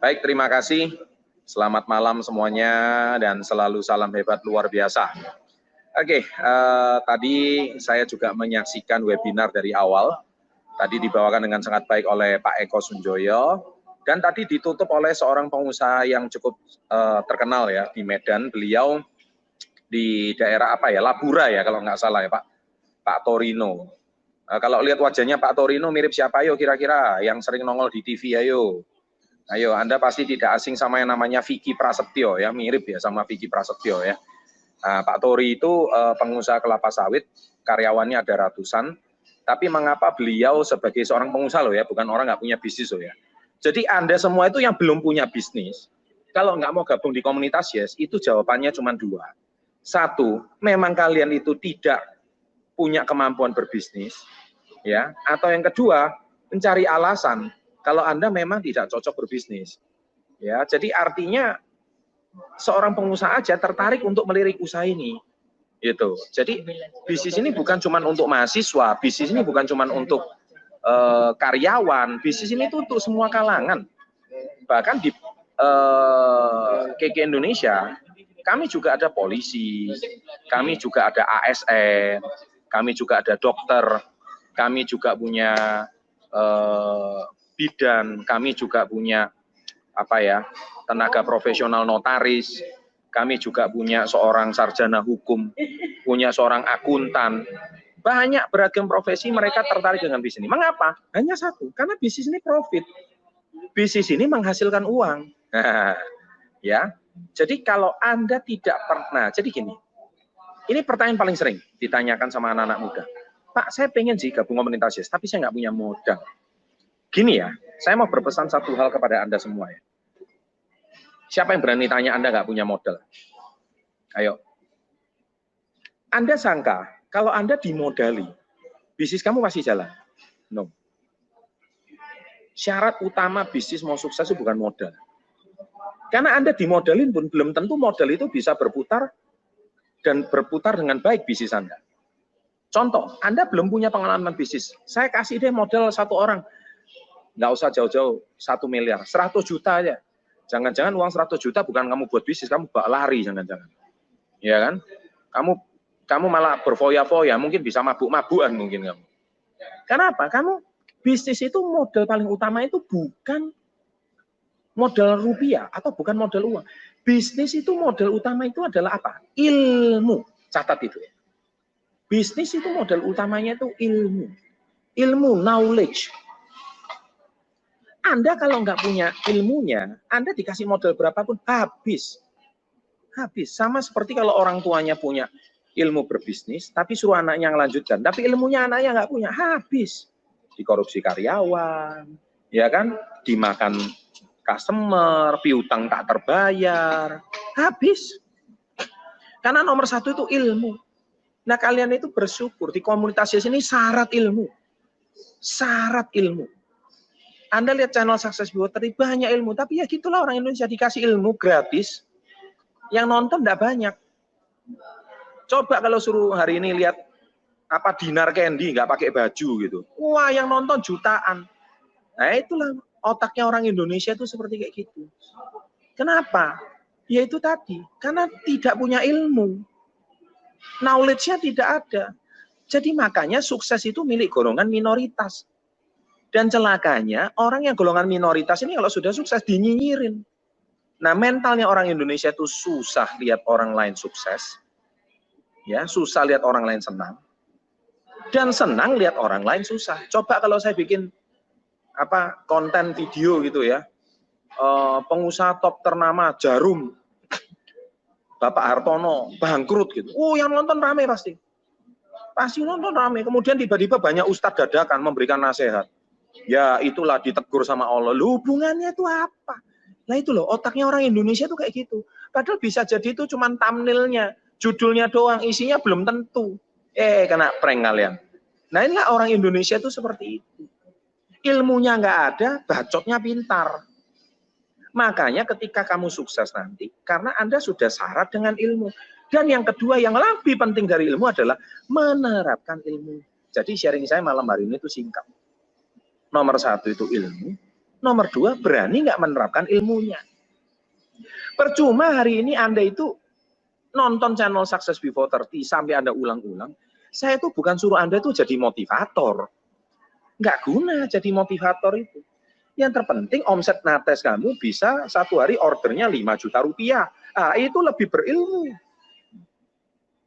Baik, terima kasih. Selamat malam semuanya dan selalu salam hebat luar biasa. Oke, tadi saya juga menyaksikan webinar dari awal. Tadi dibawakan dengan sangat baik oleh Pak Eko Sunjoyo. Dan tadi ditutup oleh seorang pengusaha yang cukup terkenal ya di Medan. Beliau di daerah apa ya, Labura ya kalau nggak salah ya Pak Torino. Kalau lihat wajahnya Pak Torino mirip siapa yo kira-kira yang sering nongol di TV ayo. Ayo, Anda pasti tidak asing sama yang namanya Vicky Prasetyo ya, mirip ya sama Vicky Prasetyo ya. Nah, Pak Tori itu pengusaha kelapa sawit, karyawannya ada ratusan. Tapi mengapa beliau sebagai seorang pengusaha loh ya, bukan orang nggak punya bisnis loh ya. Jadi Anda semua itu yang belum punya bisnis, kalau nggak mau gabung di komunitas Yes, itu jawabannya cuma dua. Satu, memang kalian itu tidak punya kemampuan berbisnis, ya. Atau yang kedua, mencari alasan kalau Anda memang tidak cocok berbisnis. Ya, jadi artinya seorang pengusaha aja tertarik untuk melirik usaha ini. Gitu. Jadi bisnis ini bukan cuma untuk mahasiswa, bisnis ini bukan cuma untuk karyawan, bisnis ini tuh untuk semua kalangan. Bahkan di KK Indonesia, kami juga ada polisi, kami juga ada ASN, kami juga ada dokter, kami juga punya bidan, kami juga punya apa ya, tenaga profesional notaris, kami juga punya seorang sarjana hukum, punya seorang akuntan, banyak beragam profesi mereka tertarik dengan bisnis ini. Mengapa? Hanya satu, karena bisnis ini profit, bisnis ini menghasilkan uang. Ya, jadi kalau Anda tidak pernah, jadi gini, ini pertanyaan paling sering ditanyakan sama anak-anak muda. Pak, saya pengen sih gabung komunitas Yes, tapi saya nggak punya modal. Gini ya, saya mau berpesan satu hal kepada Anda semua ya. Siapa yang berani tanya Anda nggak punya modal? Ayo. Anda sangka kalau Anda dimodali, bisnis kamu pasti jalan? No. Syarat utama bisnis mau sukses itu bukan modal. Karena Anda dimodalin pun belum tentu modal itu bisa berputar dan berputar dengan baik bisnis Anda. Contoh, Anda belum punya pengalaman bisnis. Saya kasih deh modal satu orang. Nggak usah jauh-jauh 1 miliar, 100 juta aja. Jangan-jangan uang 100 juta bukan kamu buat bisnis, kamu bak lari jangan-jangan. Ya kan? Kamu malah berfoya-foya, mungkin bisa mabuk-mabukan mungkin kamu. Kenapa? Kamu bisnis itu modal paling utama itu bukan modal rupiah atau bukan modal uang. Bisnis itu modal utama itu adalah apa? Ilmu. Catat itu ya. Bisnis itu modal utamanya itu ilmu. Ilmu, knowledge. Anda kalau nggak punya ilmunya, Anda dikasih modal berapapun, habis. Habis. Sama seperti kalau orang tuanya punya ilmu berbisnis, tapi suruh anaknya melanjutkan. Tapi ilmunya anaknya nggak punya, habis. Dikorupsi karyawan, ya kan? Dimakan customer, piutang tak terbayar, habis. Karena nomor satu itu ilmu. Nah kalian itu bersyukur, di komunitas ini syarat ilmu. Syarat ilmu. Anda lihat channel Success Builder, banyak ilmu, tapi ya gitulah orang Indonesia dikasih ilmu gratis, yang nonton tidak banyak. Coba kalau suruh hari ini lihat apa Dinar Candy nggak pakai baju gitu, wah yang nonton jutaan. Nah itulah otaknya orang Indonesia itu seperti kayak gitu. Kenapa? Ya itu tadi, karena tidak punya ilmu, knowledge-nya tidak ada. Jadi makanya sukses itu milik golongan minoritas. Dan celakanya, orang yang golongan minoritas ini kalau sudah sukses dinyinyirin. Nah, mentalnya orang Indonesia itu susah lihat orang lain sukses. Ya, susah lihat orang lain senang. Dan senang lihat orang lain susah. Coba kalau saya bikin konten video gitu ya. Pengusaha top ternama Jarum. Bapak Hartono bangkrut gitu. Oh, yang nonton rame pasti. Pasti nonton rame. Kemudian tiba-tiba banyak ustadz dadakan memberikan nasihat. Ya itulah ditegur sama Allah. Hubungannya itu apa? Nah itu loh, otaknya orang Indonesia tuh kayak gitu. Padahal bisa jadi itu cuma thumbnailnya, judulnya doang, isinya belum tentu. Kena prank kalian. Nah inilah orang Indonesia tuh seperti itu. Ilmunya nggak ada, bacotnya pintar. Makanya ketika kamu sukses nanti, karena Anda sudah syarat dengan ilmu. Dan yang kedua, yang lebih penting dari ilmu adalah menerapkan ilmu. Jadi sharing saya malam hari ini itu singkat. Nomor satu itu ilmu, Nomor 2, berani nggak menerapkan ilmunya. Percuma hari ini Anda itu nonton channel Success Before 30 sampai Anda ulang-ulang. Saya itu bukan suruh Anda itu jadi motivator. Nggak guna jadi motivator itu. Yang terpenting omset Nates kamu bisa satu hari ordernya 5 juta rupiah. Ah, itu lebih berilmu.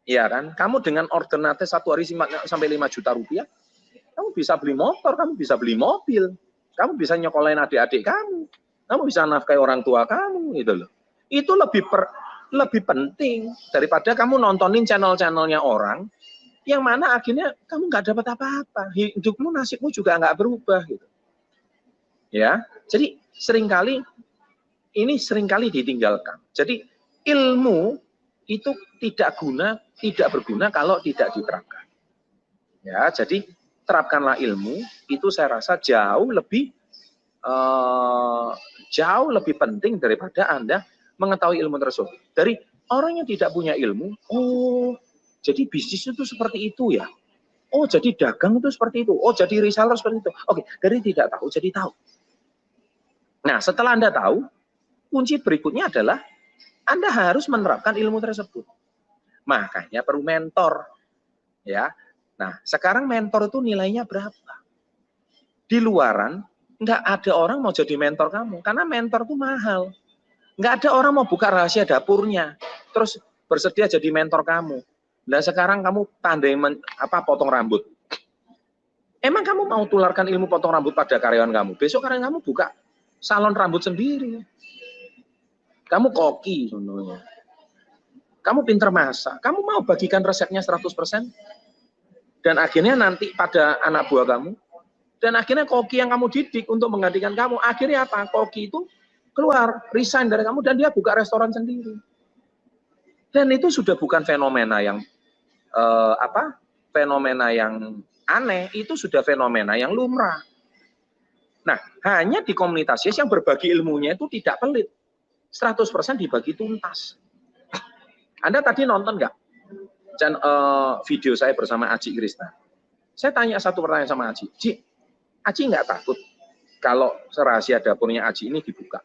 Iya kan? Kamu dengan order Nates satu hari sampai 5 juta rupiah, kamu bisa beli motor, kamu bisa beli mobil, kamu bisa nyekolahin adik-adik kamu bisa nafkahi orang tua kamu, gitu loh. Itu lebih penting daripada kamu nontonin channel-channelnya orang yang mana akhirnya kamu nggak dapat apa-apa, hidupmu, nasibmu juga nggak berubah, gitu. Ya, jadi seringkali ditinggalkan. Jadi ilmu itu tidak berguna kalau tidak diterapkan. Ya, jadi terapkanlah ilmu, itu saya rasa jauh lebih penting daripada Anda mengetahui ilmu tersebut. Dari orang yang tidak punya ilmu, oh, jadi bisnis itu seperti itu ya. Oh, jadi dagang itu seperti itu. Oh, jadi reseller seperti itu. Oke, dari tidak tahu jadi tahu. Nah, setelah Anda tahu, kunci berikutnya adalah Anda harus menerapkan ilmu tersebut. Makanya perlu mentor. Ya. Nah, sekarang mentor itu nilainya berapa? Di luaran, nggak ada orang mau jadi mentor kamu, karena mentor itu mahal. Nggak ada orang mau buka rahasia dapurnya, terus bersedia jadi mentor kamu. Nah, sekarang kamu pandai potong rambut. Emang kamu mau tularkan ilmu potong rambut pada karyawan kamu? Besok karyawan kamu buka salon rambut sendiri. Kamu koki, contohnya. Kamu pinter masak. Kamu mau bagikan resepnya 100%? Dan akhirnya nanti pada anak buah kamu. Dan akhirnya koki yang kamu didik untuk menggantikan kamu. Akhirnya apa? Koki itu keluar, resign dari kamu, dan dia buka restoran sendiri. Dan itu sudah bukan fenomena yang fenomena yang aneh. Itu sudah fenomena yang lumrah. Nah, hanya di komunitas yang berbagi ilmunya itu tidak pelit. 100% dibagi tuntas. Anda tadi nonton nggak video saya bersama Aji Krishna? Saya tanya satu pertanyaan sama Aji. Aji nggak takut kalau rahasia dapurnya Aji ini dibuka?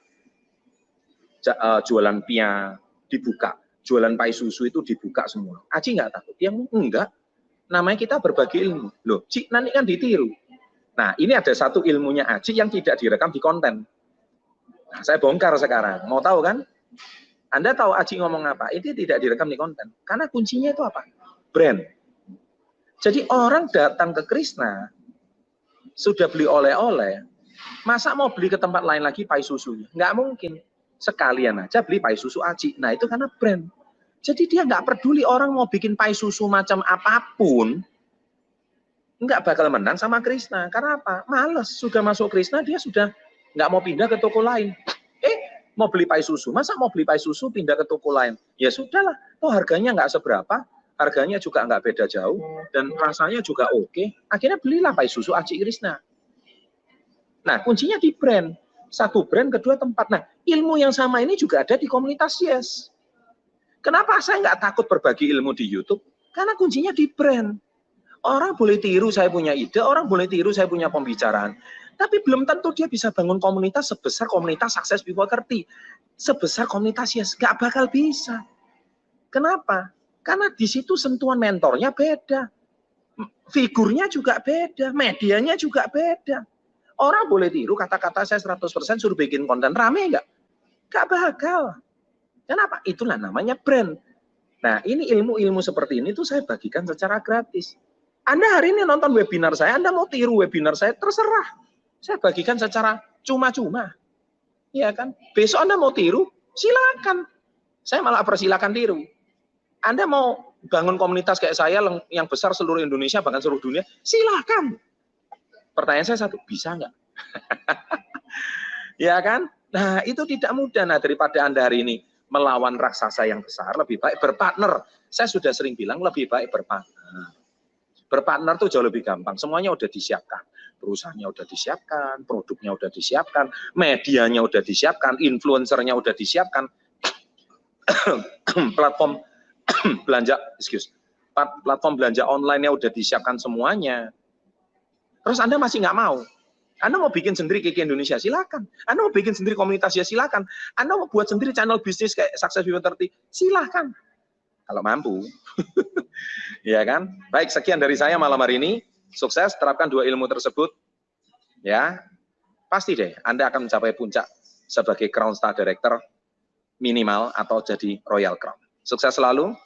Jualan pia dibuka, jualan pai susu itu dibuka semua. Aji nggak takut? Yang enggak. Namanya kita berbagi ilmu. Loh, Ci, nanti kan ditiru. Nah, ini ada satu ilmunya Aji yang tidak direkam di konten. Nah, saya bongkar sekarang. Mau tahu kan? Anda tahu Aji ngomong apa? Itu tidak direkam di konten. Karena kuncinya itu apa? Brand. Jadi orang datang ke Krishna, sudah beli oleh-oleh, masa mau beli ke tempat lain lagi pai susunya? Nggak mungkin. Sekalian aja beli pai susu Aji. Nah, itu karena brand. Jadi dia nggak peduli orang mau bikin pai susu macam apapun, nggak bakal menang sama Krishna. Karena apa? Males. Sudah masuk Krishna, dia sudah nggak mau pindah ke toko lain. Mau beli pai susu. Masa mau beli pai susu pindah ke toko lain? Ya sudahlah. Toh harganya nggak seberapa. Harganya juga nggak beda jauh. Dan rasanya juga oke. Akhirnya belilah pai susu Aji Krishna. Nah, kuncinya di brand. Satu brand, kedua tempat. Nah, ilmu yang sama ini juga ada di komunitas Yes. Kenapa saya nggak takut berbagi ilmu di YouTube? Karena kuncinya di brand. Orang boleh tiru saya punya ide, orang boleh tiru saya punya pembicaraan. Tapi belum tentu dia bisa bangun komunitas sebesar komunitas Success Before 30. Sebesar komunitas Yes, nggak bakal bisa. Kenapa? Karena di situ sentuhan mentornya beda. Figurnya juga beda, medianya juga beda. Orang boleh tiru kata-kata saya 100% suruh bikin konten, rame nggak? Nggak bakal. Kenapa? Itulah namanya brand. Nah, ini ilmu-ilmu seperti ini tuh saya bagikan secara gratis. Anda hari ini nonton webinar saya, Anda mau tiru webinar saya, terserah. Saya bagikan secara cuma-cuma. Ya kan? Besok Anda mau tiru, silakan. Saya malah persilakan tiru. Anda mau bangun komunitas kayak saya yang besar seluruh Indonesia, bahkan seluruh dunia, silakan. Pertanyaan saya satu, bisa nggak? Ya kan? Nah, itu tidak mudah. Nah, daripada Anda hari ini melawan raksasa yang besar, lebih baik berpartner. Saya sudah sering bilang, lebih baik berpartner. Berpartner tuh jauh lebih gampang. Semuanya udah disiapkan. Perusahaannya udah disiapkan, produknya udah disiapkan, medianya udah disiapkan, influencernya udah disiapkan, platform belanja online-nya udah disiapkan semuanya. Terus Anda masih nggak mau? Anda mau bikin sendiri Kiki Indonesia, silakan. Anda mau bikin sendiri komunitas, ya silakan. Anda mau buat sendiri channel bisnis kayak Success Before 30, silakan. Kalau mampu. Ya kan? Baik, sekian dari saya malam hari ini. Sukses, terapkan 2 ilmu tersebut. Ya, pasti deh Anda akan mencapai puncak sebagai Crown Star Director minimal atau jadi Royal Crown. Sukses selalu,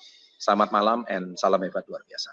selamat malam, and salam hebat luar biasa.